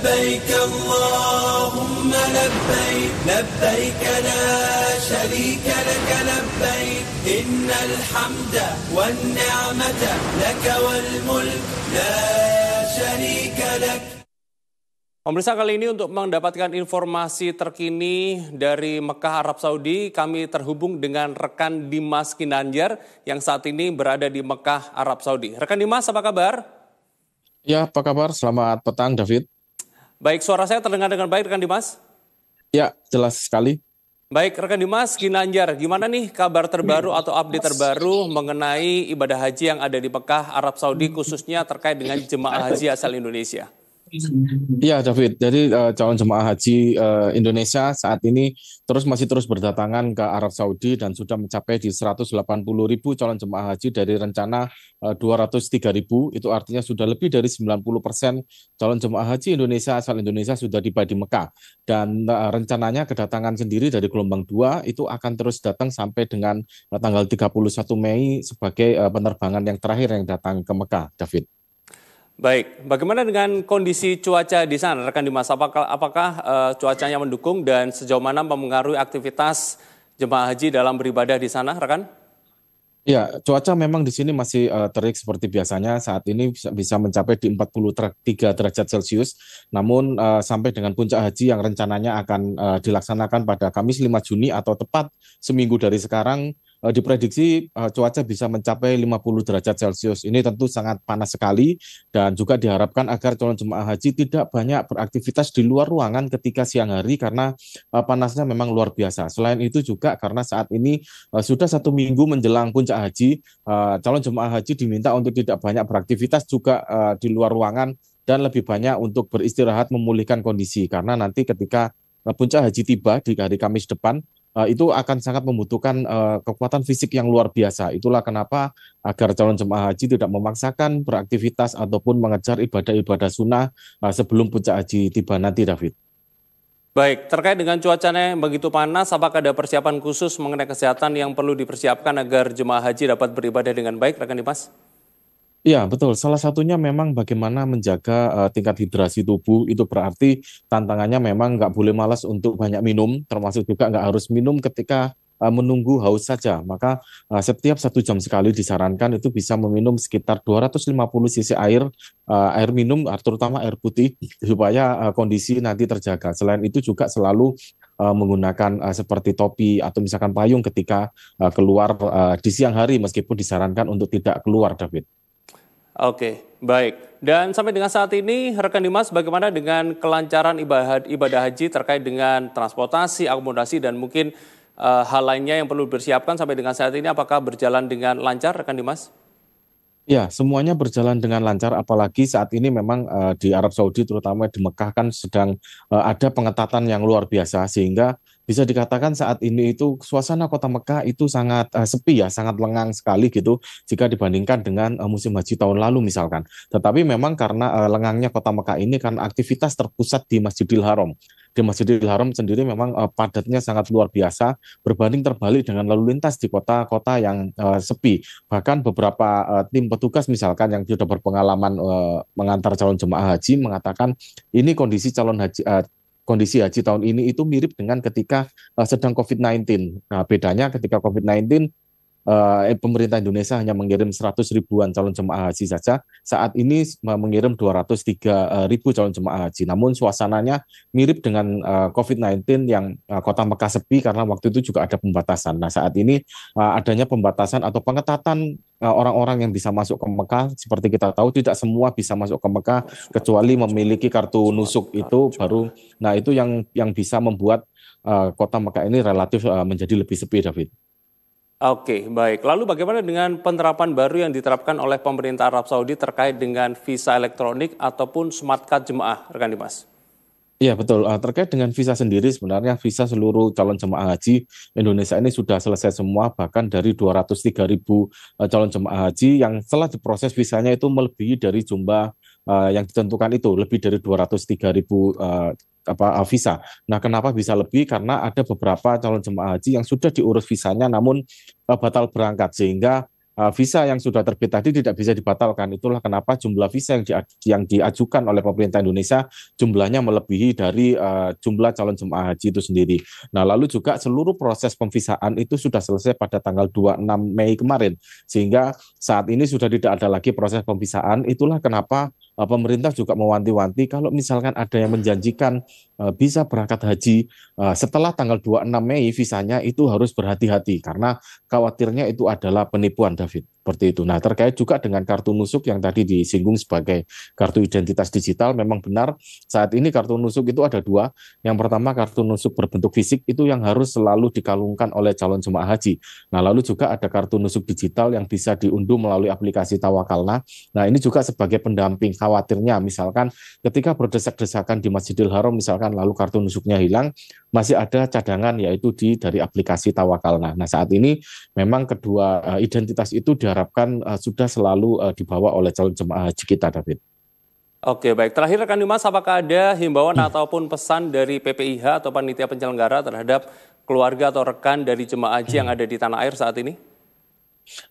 لبيك اللهم لبيك لبيك لا شريك لك لبيك إن الحمد والنعمة لك والملك لا شريك لك. Pemirsa, kali ini untuk mendapatkan informasi terkini dari Mekah, Arab Saudi, kami terhubung dengan rekan Dimas Ginanjar yang saat ini berada di Mekah, Arab Saudi. Rekan Dimas, apa kabar? Ya, apa kabar? Selamat petang, David. Baik, suara saya terdengar dengan baik, rekan Dimas? Ya, jelas sekali. Baik, rekan Dimas Ginanjar, gimana nih kabar terbaru atau update terbaru mengenai ibadah haji yang ada di Mekah, Arab Saudi, khususnya terkait dengan jemaah haji asal Indonesia? Iya, David. Jadi calon jemaah haji Indonesia saat ini masih terus berdatangan ke Arab Saudi dan sudah mencapai di 180.000 calon jemaah haji dari rencana 203.000. Itu artinya sudah lebih dari 90% calon jemaah haji Indonesia asal Indonesia sudah tiba di Mekah. Dan rencananya kedatangan sendiri dari gelombang 2 itu akan terus datang sampai dengan tanggal 31 Mei sebagai penerbangan yang terakhir yang datang ke Mekah, David. Baik, bagaimana dengan kondisi cuaca di sana, rekan Dimas? Apakah cuacanya mendukung dan sejauh mana mempengaruhi aktivitas jemaah haji dalam beribadah di sana, rekan? Ya, cuaca memang di sini masih terik seperti biasanya. Saat ini bisa mencapai di 43 derajat Celcius. Namun sampai dengan puncak haji yang rencananya akan dilaksanakan pada Kamis 5 Juni atau tepat seminggu dari sekarang, diprediksi cuaca bisa mencapai 50 derajat Celcius. Ini tentu sangat panas sekali dan juga diharapkan agar calon jemaah haji tidak banyak beraktivitas di luar ruangan ketika siang hari karena panasnya memang luar biasa. Selain itu juga karena saat ini sudah 1 minggu menjelang puncak haji, calon jemaah haji diminta untuk tidak banyak beraktivitas juga di luar ruangan dan lebih banyak untuk beristirahat memulihkan kondisi karena nanti ketika puncak haji tiba di hari Kamis depan, itu akan sangat membutuhkan kekuatan fisik yang luar biasa. Itulah kenapa agar calon jemaah haji tidak memaksakan beraktivitas ataupun mengejar ibadah-ibadah sunnah sebelum puncak haji tiba nanti, David. Baik, terkait dengan cuacanya yang begitu panas, apakah ada persiapan khusus mengenai kesehatan yang perlu dipersiapkan agar jemaah haji dapat beribadah dengan baik, rekan Dimas? Iya, betul. Salah satunya memang bagaimana menjaga tingkat hidrasi tubuh. Itu berarti tantangannya memang nggak boleh malas untuk banyak minum, termasuk juga nggak harus minum ketika menunggu haus saja. Maka setiap 1 jam sekali disarankan itu bisa meminum sekitar 250 cc air minum, terutama air putih, supaya kondisi nanti terjaga. Selain itu juga selalu menggunakan seperti topi atau misalkan payung ketika keluar di siang hari, meskipun disarankan untuk tidak keluar, David. Oke, baik. Dan sampai dengan saat ini, rekan Dimas, bagaimana dengan kelancaran ibadah haji terkait dengan transportasi, akomodasi, dan mungkin hal lainnya yang perlu dipersiapkan sampai dengan saat ini, apakah berjalan dengan lancar, rekan Dimas? Ya, semuanya berjalan dengan lancar, apalagi saat ini memang di Arab Saudi, terutama di Mekah kan sedang ada pengetatan yang luar biasa, sehingga bisa dikatakan saat ini itu suasana kota Mekah itu sangat sepi ya, sangat lengang sekali gitu jika dibandingkan dengan musim haji tahun lalu misalkan. Tetapi memang karena lengangnya kota Mekah ini kan aktivitas terpusat di Masjidil Haram. Di Masjidil Haram sendiri memang padatnya sangat luar biasa, berbanding terbalik dengan lalu lintas di kota-kota yang sepi. Bahkan beberapa tim petugas misalkan yang sudah berpengalaman mengantar calon jemaah haji mengatakan ini kondisi haji tahun ini itu mirip dengan ketika sedang COVID-19. Nah, bedanya ketika COVID-19 pemerintah Indonesia hanya mengirim 100 ribuan calon jemaah haji saja. Saat ini mengirim 203 ribu calon jemaah haji. Namun suasananya mirip dengan COVID-19 yang kota Mekah sepi karena waktu itu juga ada pembatasan. Nah, saat ini adanya pembatasan atau pengetatan orang-orang yang bisa masuk ke Mekah. Seperti kita tahu tidak semua bisa masuk ke Mekah kecuali memiliki kartu nusuk itu baru. Nah, itu yang bisa membuat kota Mekah ini relatif menjadi lebih sepi, David. Oke, baik. Lalu bagaimana dengan penerapan baru yang diterapkan oleh pemerintah Arab Saudi terkait dengan visa elektronik ataupun smart card jemaah, rekan Dimas? Iya, betul. Terkait dengan visa sendiri, sebenarnya visa seluruh calon jemaah haji Indonesia ini sudah selesai semua, bahkan dari 203.000 calon jemaah haji yang setelah diproses visanya itu melebihi dari jumlah yang ditentukan itu, lebih dari 203.000 visa. Nah, kenapa bisa lebih? Karena ada beberapa calon jemaah haji yang sudah diurus visanya namun batal berangkat, sehingga visa yang sudah terbit tadi tidak bisa dibatalkan. Itulah kenapa jumlah visa yang diajukan oleh pemerintah Indonesia jumlahnya melebihi dari jumlah calon jemaah haji itu sendiri. Nah, lalu juga seluruh proses pemvisaan itu sudah selesai pada tanggal 26 Mei kemarin, sehingga saat ini sudah tidak ada lagi proses pemvisaan. Itulah kenapa pemerintah juga mewanti-wanti kalau misalkan ada yang menjanjikan bisa berangkat haji setelah tanggal 26 Mei visanya itu harus berhati-hati karena khawatirnya itu adalah penipuan, David. Seperti itu. Nah, terkait juga dengan kartu nusuk yang tadi disinggung sebagai kartu identitas digital, memang benar saat ini kartu nusuk itu ada dua. Yang pertama kartu nusuk berbentuk fisik itu yang harus selalu dikalungkan oleh calon jemaah haji. Nah, lalu juga ada kartu nusuk digital yang bisa diunduh melalui aplikasi Tawakalna. Nah, ini juga sebagai pendamping khawatirnya misalkan ketika berdesak-desakan di Masjidil Haram misalkan lalu kartu nusuknya hilang, masih ada cadangan yaitu dari aplikasi Tawakalna. Nah, saat ini memang kedua identitas itu diharapkan sudah selalu dibawa oleh calon jemaah haji kita, David. Oke, baik. Terakhir rekan Dimas, apakah ada himbauan ataupun pesan dari PPIH atau panitia penyelenggara terhadap keluarga atau rekan dari jemaah haji yang ada di tanah air saat ini?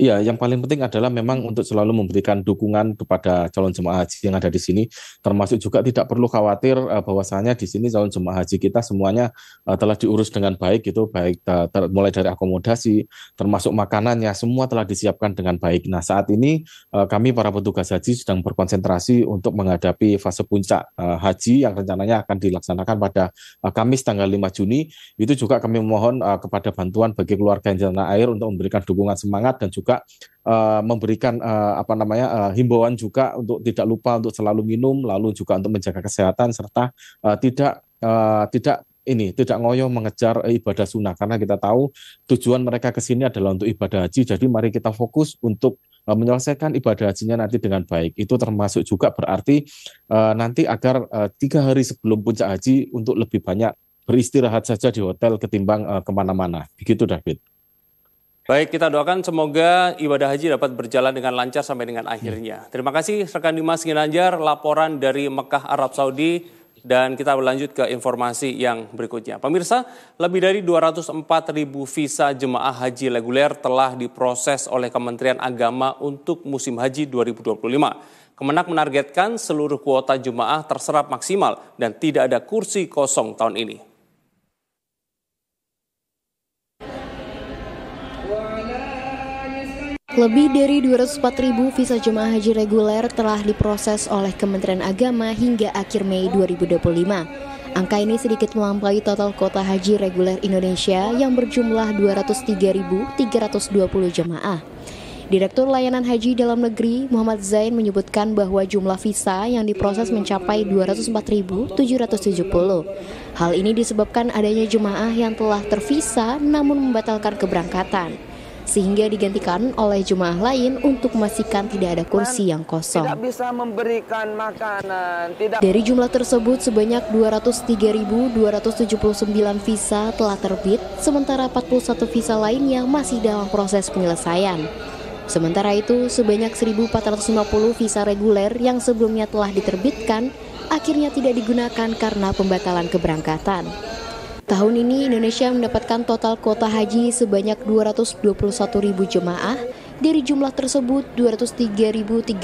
Iya, yang paling penting adalah memang untuk selalu memberikan dukungan kepada calon jemaah haji yang ada di sini, termasuk juga tidak perlu khawatir bahwasanya di sini calon jemaah haji kita semuanya telah diurus dengan baik, gitu, baik mulai dari akomodasi, termasuk makanannya, semua telah disiapkan dengan baik. Nah, saat ini kami para petugas haji sedang berkonsentrasi untuk menghadapi fase puncak haji yang rencananya akan dilaksanakan pada Kamis tanggal 5 Juni. Itu juga kami memohon kepada bantuan bagi keluarga yang di tanah air untuk memberikan dukungan semangat dan juga memberikan himbauan juga untuk tidak lupa untuk selalu minum, lalu juga untuk menjaga kesehatan serta tidak ngoyo mengejar ibadah sunnah karena kita tahu tujuan mereka ke sini adalah untuk ibadah haji. Jadi mari kita fokus untuk menyelesaikan ibadah hajinya nanti dengan baik. Itu termasuk juga berarti nanti agar 3 hari sebelum puncak haji untuk lebih banyak beristirahat saja di hotel ketimbang kemana-mana. Begitu, David. Baik, kita doakan semoga ibadah haji dapat berjalan dengan lancar sampai dengan akhirnya. Terima kasih rekan Dimas Ginanjar, laporan dari Mekah, Arab Saudi, dan kita berlanjut ke informasi yang berikutnya. Pemirsa, lebih dari 204.000 visa jemaah haji reguler telah diproses oleh Kementerian Agama untuk musim haji 2025. Kemenak menargetkan seluruh kuota jemaah terserap maksimal dan tidak ada kursi kosong tahun ini. Lebih dari 204.000 visa jemaah haji reguler telah diproses oleh Kementerian Agama hingga akhir Mei 2025. Angka ini sedikit melampaui total kuota haji reguler Indonesia yang berjumlah 203.320 jemaah. Direktur Layanan Haji Dalam Negeri Muhammad Zain menyebutkan bahwa jumlah visa yang diproses mencapai 204.770. Hal ini disebabkan adanya jemaah yang telah tervisa namun membatalkan keberangkatan, sehingga digantikan oleh jemaah lain untuk memastikan tidak ada kursi yang kosong. Tidak bisa memberikan makanan. Dari jumlah tersebut, sebanyak 203.279 visa telah terbit, sementara 41 visa lainnya masih dalam proses penyelesaian. Sementara itu, sebanyak 1.450 visa reguler yang sebelumnya telah diterbitkan, akhirnya tidak digunakan karena pembatalan keberangkatan. Tahun ini Indonesia mendapatkan total kuota haji sebanyak 221.000 jemaah. Dari jumlah tersebut, 203.320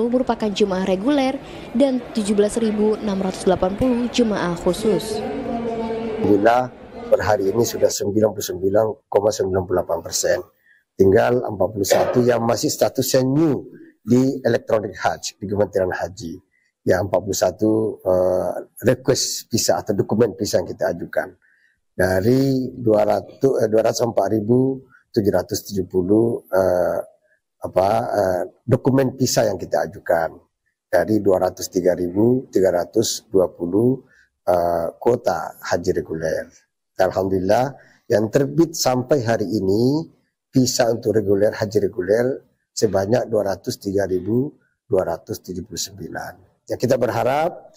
merupakan jemaah reguler dan 17.680 jemaah khusus. Alhamdulillah per hari ini sudah 99,98%. Tinggal 41 yang masih statusnya new di Electronic Hajj, di Kementerian Haji. Ya, 41 request visa atau dokumen visa yang kita ajukan. Dari 204.770 dokumen visa yang kita ajukan. Dari 203.320 kuota haji reguler. Alhamdulillah yang terbit sampai hari ini visa untuk reguler haji reguler sebanyak 203.279. Ya, kita berharap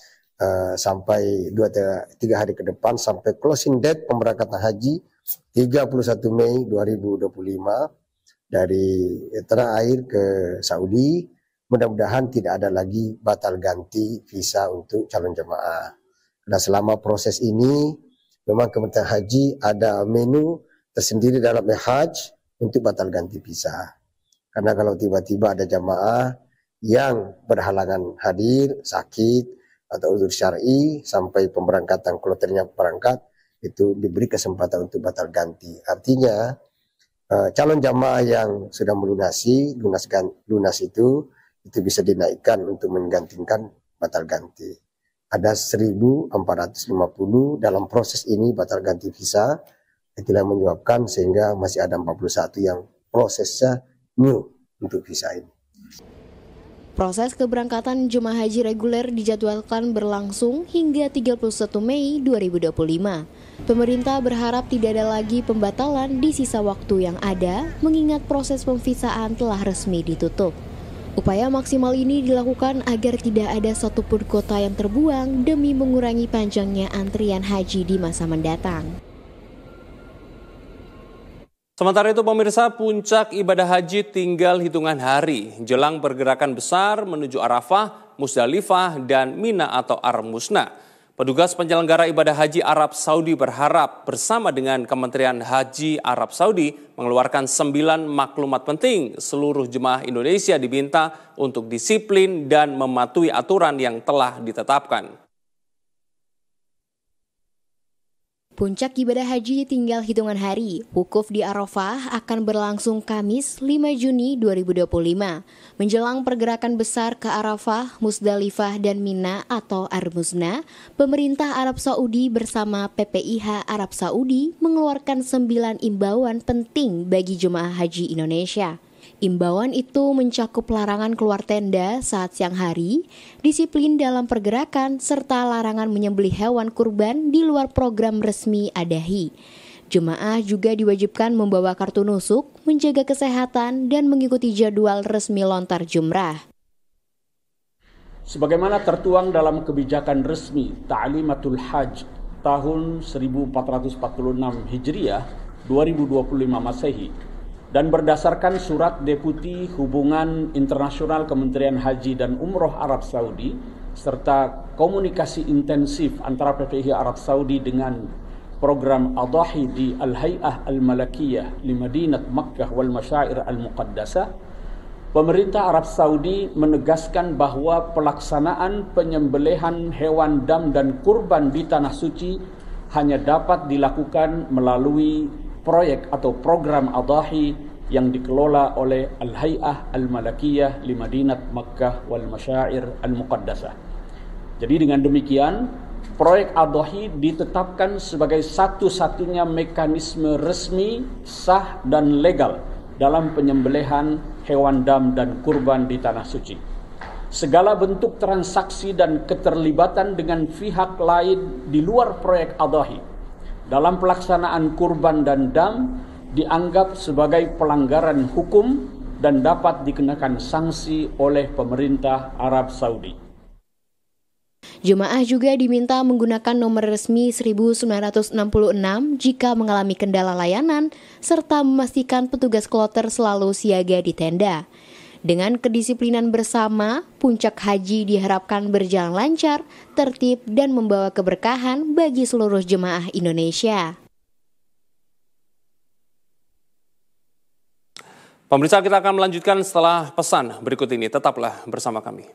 sampai 2-3 hari ke depan sampai closing date pemberangkatan haji 31 Mei 2025 dari tanah air ke Saudi, mudah-mudahan tidak ada lagi batal ganti visa untuk calon jemaah. Nah, selama proses ini memang Kementerian Haji ada menu tersendiri dalam Hajj untuk batal ganti visa. Karena kalau tiba-tiba ada jamaah yang berhalangan hadir, sakit, atau uzur syar'i sampai pemberangkatan kloternya berangkat, itu diberi kesempatan untuk batal ganti. Artinya calon jamaah yang sudah melunasi, lunas itu bisa dinaikkan untuk menggantikan batal ganti. Ada 1.450 dalam proses ini batal ganti visa, itulah yang menyebabkan sehingga masih ada 41 yang prosesnya new untuk visa ini. Proses keberangkatan jemaah haji reguler dijadwalkan berlangsung hingga 31 Mei 2025. Pemerintah berharap tidak ada lagi pembatalan di sisa waktu yang ada, mengingat proses pemvisaan telah resmi ditutup. Upaya maksimal ini dilakukan agar tidak ada satupun kota yang terbuang demi mengurangi panjangnya antrian haji di masa mendatang. Sementara itu pemirsa, puncak ibadah haji tinggal hitungan hari jelang pergerakan besar menuju Arafah, Musdalifah, dan Mina atau Ar-Musna. Petugas penyelenggara ibadah haji Arab Saudi berharap bersama dengan Kementerian Haji Arab Saudi mengeluarkan 9 maklumat penting. Seluruh jemaah Indonesia diminta untuk disiplin dan mematuhi aturan yang telah ditetapkan. Puncak ibadah haji tinggal hitungan hari. Wukuf di Arafah akan berlangsung Kamis 5 Juni 2025. Menjelang pergerakan besar ke Arafah, Musdalifah, dan Mina atau Ar-Musna, pemerintah Arab Saudi bersama PPIH Arab Saudi mengeluarkan 9 imbauan penting bagi jemaah haji Indonesia. Imbauan itu mencakup larangan keluar tenda saat siang hari, disiplin dalam pergerakan, serta larangan menyembelih hewan kurban di luar program resmi adahi. Jemaah juga diwajibkan membawa kartu nusuk, menjaga kesehatan, dan mengikuti jadwal resmi lontar jumrah. Sebagaimana tertuang dalam kebijakan resmi Ta'limatul Hajj tahun 1446 Hijriah 2025 Masehi, dan berdasarkan surat Deputi Hubungan Internasional Kementerian Haji dan Umroh Arab Saudi serta komunikasi intensif antara PPIH Arab Saudi dengan program Adahi di Al-Hay'ah Al-Malakiyah li Madinat Makkah wal Masyair Al-Muqaddasah, pemerintah Arab Saudi menegaskan bahwa pelaksanaan penyembelihan hewan dam dan kurban di Tanah Suci hanya dapat dilakukan melalui proyek atau program Adahi yang dikelola oleh Al-Hay'ah Al-Malakiyah li Madinat Makkah wal Masyair Al-Muqaddasah. Jadi dengan demikian, proyek Adahi ditetapkan sebagai satu-satunya mekanisme resmi, sah, dan legal dalam penyembelihan hewan dam dan kurban di Tanah Suci. Segala bentuk transaksi dan keterlibatan dengan pihak lain di luar proyek Adahi dalam pelaksanaan kurban dan dam dianggap sebagai pelanggaran hukum dan dapat dikenakan sanksi oleh pemerintah Arab Saudi. Jemaah juga diminta menggunakan nomor resmi 1966 jika mengalami kendala layanan, serta memastikan petugas kloter selalu siaga di tenda. Dengan kedisiplinan bersama, puncak haji diharapkan berjalan lancar, tertib, dan membawa keberkahan bagi seluruh jemaah Indonesia. Pemirsa, kita akan melanjutkan setelah pesan berikut ini. Tetaplah bersama kami.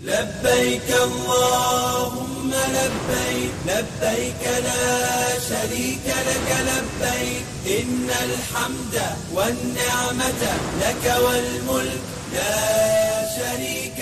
لبيك اللهم لبيك لبيك لا شريك لك لبيك إن الحمد والنعمة لك والملك لا شريك